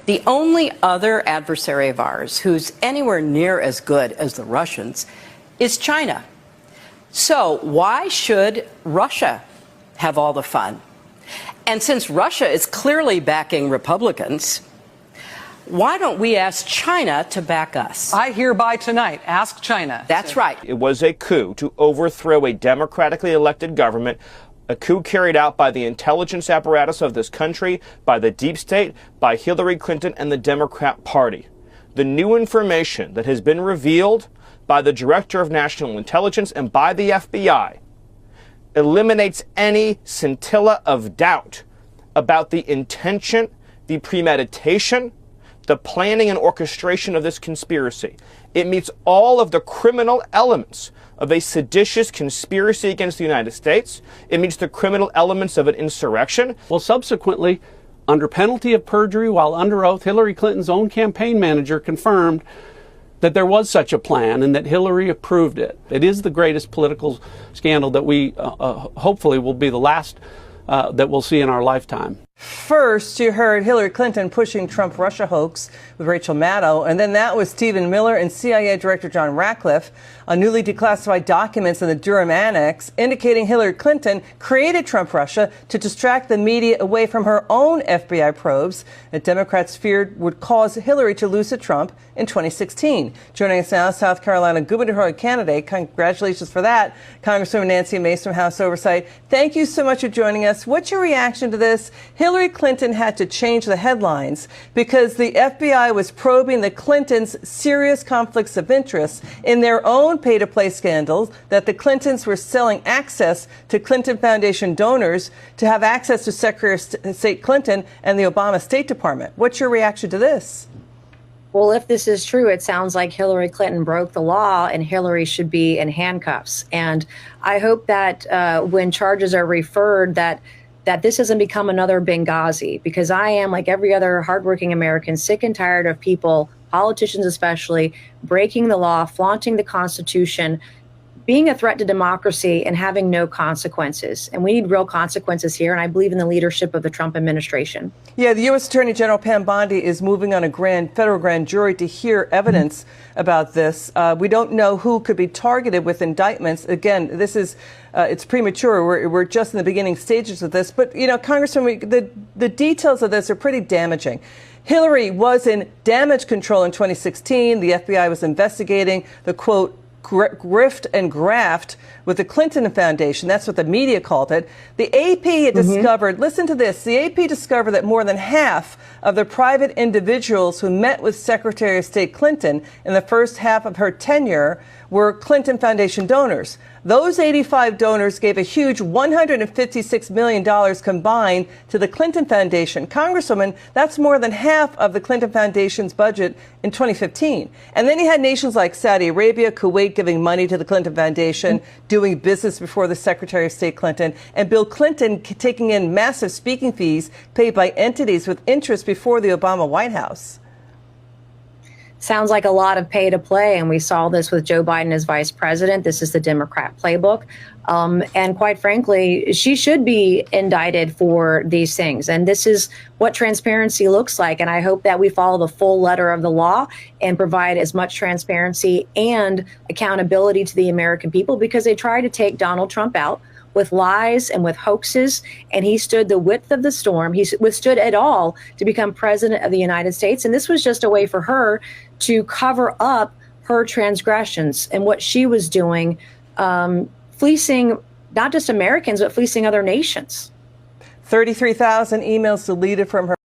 The only other adversary of ours who's anywhere near as good as the Russians is China. So why should Russia have all the fun? And since Russia is clearly backing Republicans, why don't we ask China to back us? I hereby tonight ask China. That's right. It was a coup to overthrow a democratically elected government, a coup carried out by the intelligence apparatus of this country, by the deep state, by Hillary Clinton and the Democrat Party. The new information that has been revealed by the Director of National Intelligence and by the FBI eliminates any scintilla of doubt about the intention, the premeditation, the planning and orchestration of this conspiracy. It meets all of the criminal elements of a seditious conspiracy against the United States. It meets the criminal elements of an insurrection. Well, subsequently, under penalty of perjury while under oath, Hillary Clinton's own campaign manager confirmed that there was such a plan and that Hillary approved it. It is the greatest political scandal that we hopefully will be the last that we'll see in our lifetime. First, you heard Hillary Clinton pushing Trump-Russia hoax with Rachel Maddow, and then that was Stephen Miller and CIA Director John Ratcliffe on newly declassified documents in the Durham Annex indicating Hillary Clinton created Trump-Russia to distract the media away from her own FBI probes that Democrats feared would cause Hillary to lose to Trump in 2016. Joining us now, South Carolina gubernatorial candidate, congratulations for that, Congresswoman Nancy Mace from House Oversight. Thank you so much for joining us. What's your reaction to this? Hillary Clinton had to change the headlines because the FBI was probing the Clintons' serious conflicts of interest in their own pay-to-play scandals, that the Clintons were selling access to Clinton Foundation donors to have access to Secretary of State Clinton and the Obama State Department. What's your reaction to this? Well, if this is true, it sounds like Hillary Clinton broke the law and Hillary should be in handcuffs. And I hope that when charges are referred, that this doesn't become another Benghazi, because I am, like every other hardworking American, sick and tired of people, politicians especially, breaking the law, flaunting the Constitution, being a threat to democracy and having no consequences. And we need real consequences here. And I believe in the leadership of the Trump administration. Yeah, the U.S. Attorney General Pam Bondi is moving on a federal grand jury to hear evidence about this. We don't know who could be targeted with indictments. Again, this is it's premature. We're just in the beginning stages of this. But, you know, Congressman, the details of this are pretty damaging. Hillary was in damage control in 2016. The FBI was investigating the, quote, grift and graft with the Clinton Foundation. That's what the media called it. The AP had discovered, listen to this, the AP discovered that more than half of the private individuals who met with Secretary of State Clinton in the first half of her tenure were Clinton Foundation donors. Those 85 donors gave a huge $156 million combined to the Clinton Foundation. Congresswoman, that's more than half of the Clinton Foundation's budget in 2015. And then you had nations like Saudi Arabia, Kuwait giving money to the Clinton Foundation, doing business before the Secretary of State Clinton, and Bill Clinton taking in massive speaking fees paid by entities with interest before the Obama White House. Sounds like a lot of pay to play, and we saw this with Joe Biden as vice president. This is the Democrat playbook. And quite frankly, she should be indicted for these things. And this is what transparency looks like. And I hope that we follow the full letter of the law and provide as much transparency and accountability to the American people, because they tried to take Donald Trump out with lies and with hoaxes, and he stood the width of the storm. He withstood it all to become president of the United States. And this was just a way for her to cover up her transgressions and what she was doing, fleecing not just Americans, but fleecing other nations. 33,000 emails deleted from her